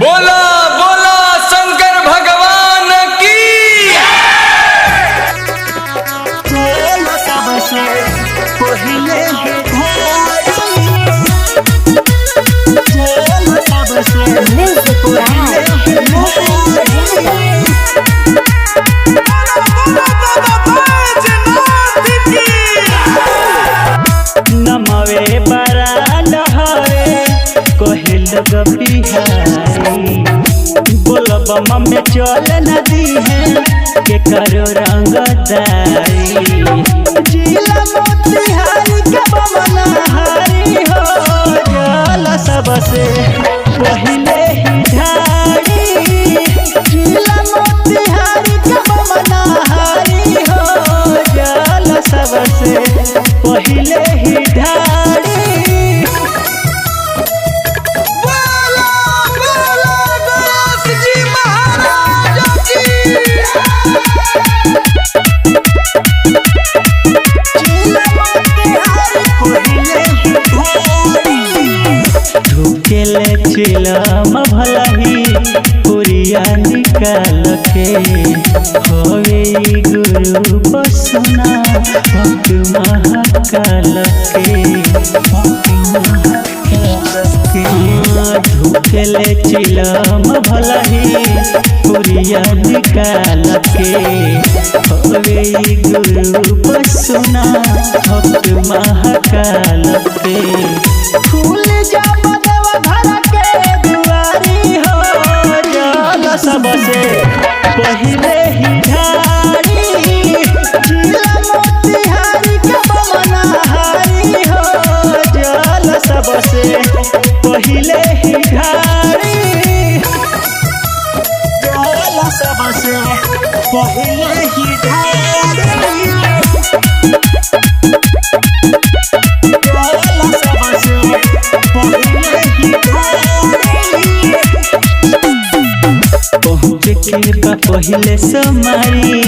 बोला बोला शंकर भगवान की। नमवे बरा नहरे कोहिल बिहारी बोलबम में चल नदी है के करो रंगदारी जिला मोतिहारी के बमनहारी हो जल सबसे पहिले ही ढारी जिला मोतिहारी के बमनहारी हो जल सबसे पहिले ही ढारी। ढुकेले चिलम भलही पुरिया निकाल के होवे गुरु बसना भक्त महाकाल के ढुकेले चिलम भलही पुरिया निकाल के होवे गुरु बसना भक्त महाकाल के फूल जा सबसे पहिले ही ढारी जिला मोतिहारी के बमनहारी हो जल सबसे पहिले ही ढारी जल सबसे पहिले ही ढारी जल सबसे पहिले ही कृपा पहिले समारी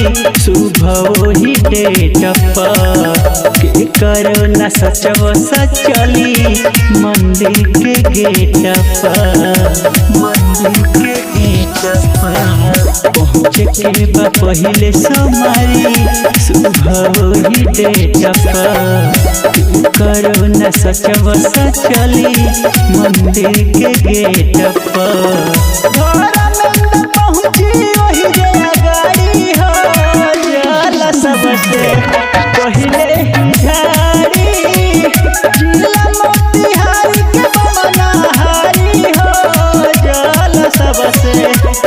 सुबह ही डेट के करो न सचव सचली मंदिर के गेट पहुँचे कृपा पहिले समारी सुबह ही डेट करो न सचव सचली मंदिर के गेट सबसे पहिले ही ढारी जिला मोतिहारी के बमनहारी हो जल सबसे